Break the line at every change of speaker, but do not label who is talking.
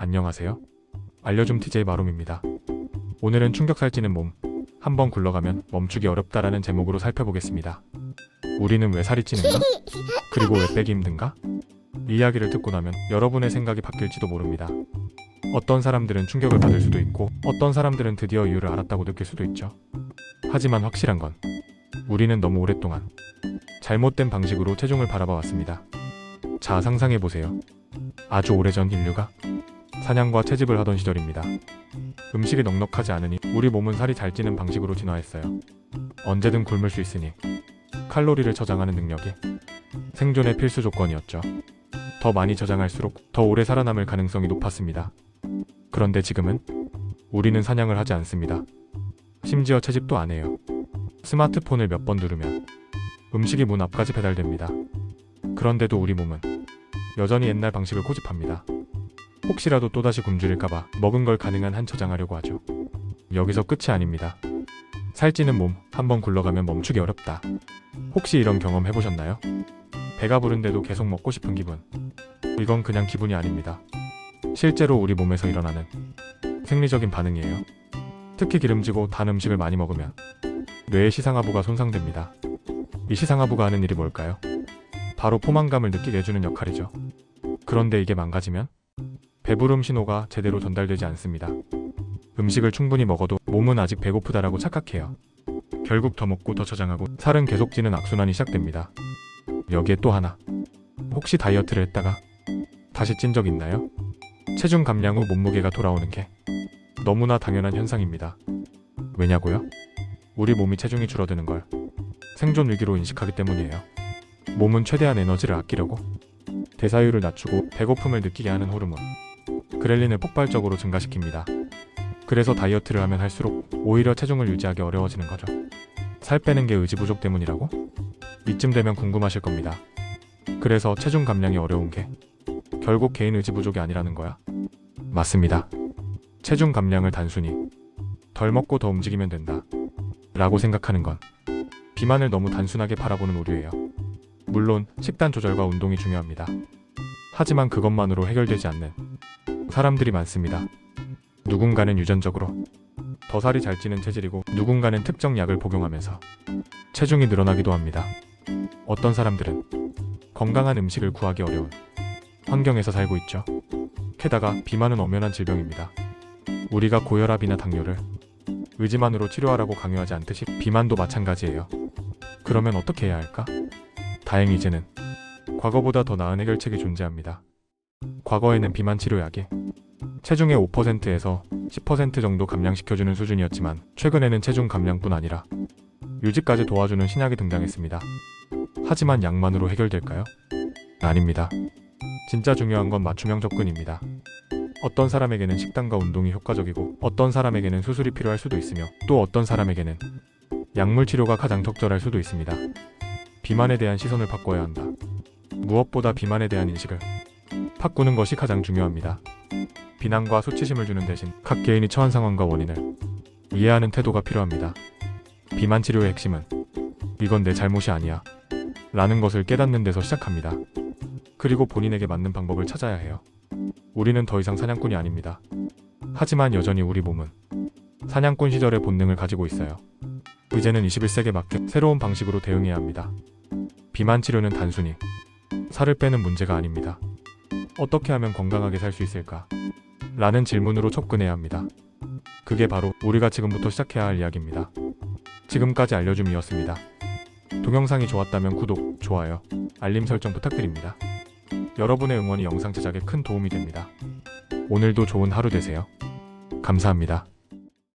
안녕하세요. 알려줌 TJ 마룸입니다. 오늘은 충격 살찌는 몸, 한번 굴러가면 멈추기 어렵다라는 제목으로 살펴보겠습니다. 우리는 왜 살이 찌는가? 그리고 왜 빼기 힘든가? 이 이야기를 듣고 나면 여러분의 생각이 바뀔지도 모릅니다. 어떤 사람들은 충격을 받을 수도 있고 어떤 사람들은 드디어 이유를 알았다고 느낄 수도 있죠. 하지만 확실한 건 우리는 너무 오랫동안 잘못된 방식으로 체중을 바라봐 왔습니다. 자, 상상해보세요. 아주 오래전 인류가 사냥과 채집을 하던 시절입니다. 음식이 넉넉하지 않으니 우리 몸은 살이 잘 찌는 방식으로 진화했어요. 언제든 굶을 수 있으니 칼로리를 저장하는 능력이 생존의 필수 조건이었죠. 더 많이 저장할수록 더 오래 살아남을 가능성이 높았습니다. 그런데 지금은 우리는 사냥을 하지 않습니다. 심지어 채집도 안 해요. 스마트폰을 몇 번 누르면 음식이 문 앞까지 배달됩니다. 그런데도 우리 몸은 여전히 옛날 방식을 고집합니다. 혹시라도 또다시 굶주릴까봐 먹은 걸 가능한 한 저장하려고 하죠. 여기서 끝이 아닙니다. 살찌는 몸, 한번 굴러가면 멈추기 어렵다. 혹시 이런 경험 해보셨나요? 배가 부른데도 계속 먹고 싶은 기분. 이건 그냥 기분이 아닙니다. 실제로 우리 몸에서 일어나는 생리적인 반응이에요. 특히 기름지고 단 음식을 많이 먹으면 뇌의 시상하부가 손상됩니다. 이 시상하부가 하는 일이 뭘까요? 바로 포만감을 느끼게 해주는 역할이죠. 그런데 이게 망가지면 배부름 신호가 제대로 전달되지 않습니다. 음식을 충분히 먹어도 몸은 아직 배고프다라고 착각해요. 결국 더 먹고 더 저장하고 살은 계속 찌는 악순환이 시작됩니다. 여기에 또 하나. 혹시 다이어트를 했다가 다시 찐 적 있나요? 체중 감량 후 몸무게가 돌아오는 게 너무나 당연한 현상입니다. 왜냐고요? 우리 몸이 체중이 줄어드는 걸 생존 위기로 인식하기 때문이에요. 몸은 최대한 에너지를 아끼려고 대사율을 낮추고 배고픔을 느끼게 하는 호르몬 그렐린을 폭발적으로 증가시킵니다. 그래서 다이어트를 하면 할수록 오히려 체중을 유지하기 어려워지는 거죠. 살 빼는 게 의지 부족 때문이라고? 이쯤 되면 궁금하실 겁니다. 그래서 체중 감량이 어려운 게 결국 개인 의지 부족이 아니라는 거야? 맞습니다. 체중 감량을 단순히 덜 먹고 더 움직이면 된다 라고 생각하는 건 비만을 너무 단순하게 바라보는 오류예요. 물론 식단 조절과 운동이 중요합니다. 하지만 그것만으로 해결되지 않는 사람들이 많습니다. 누군가는 유전적으로 더 살이 잘 찌는 체질이고 누군가는 특정 약을 복용하면서 체중이 늘어나기도 합니다. 어떤 사람들은 건강한 음식을 구하기 어려운 환경에서 살고 있죠. 게다가 비만은 엄연한 질병입니다. 우리가 고혈압이나 당뇨를 의지만으로 치료하라고 강요하지 않듯이 비만도 마찬가지예요. 그러면 어떻게 해야 할까? 다행히 이제는 과거보다 더 나은 해결책이 존재합니다. 과거에는 비만 치료약이 체중의 5%에서 10% 정도 감량시켜주는 수준이었지만 최근에는 체중 감량뿐 아니라 유지까지 도와주는 신약이 등장했습니다. 하지만 약만으로 해결될까요? 아닙니다. 진짜 중요한 건 맞춤형 접근입니다. 어떤 사람에게는 식단과 운동이 효과적이고 어떤 사람에게는 수술이 필요할 수도 있으며 또 어떤 사람에게는 약물 치료가 가장 적절할 수도 있습니다. 비만에 대한 시선을 바꿔야 한다. 무엇보다 비만에 대한 인식을 바꾸는 것이 가장 중요합니다. 비난과 수치심을 주는 대신 각 개인이 처한 상황과 원인을 이해하는 태도가 필요합니다. 비만 치료의 핵심은 이건 내 잘못이 아니야 라는 것을 깨닫는 데서 시작합니다. 그리고 본인에게 맞는 방법을 찾아야 해요. 우리는 더 이상 사냥꾼이 아닙니다. 하지만 여전히 우리 몸은 사냥꾼 시절의 본능을 가지고 있어요. 이제는 21세기에 맞게 새로운 방식으로 대응해야 합니다. 비만 치료는 단순히 살을 빼는 문제가 아닙니다. 어떻게 하면 건강하게 살 수 있을까? 라는 질문으로 접근해야 합니다. 그게 바로 우리가 지금부터 시작해야 할 이야기입니다. 지금까지 알려줌이었습니다. 동영상이 좋았다면 구독, 좋아요, 알림 설정 부탁드립니다. 여러분의 응원이 영상 제작에 큰 도움이 됩니다. 오늘도 좋은 하루 되세요. 감사합니다.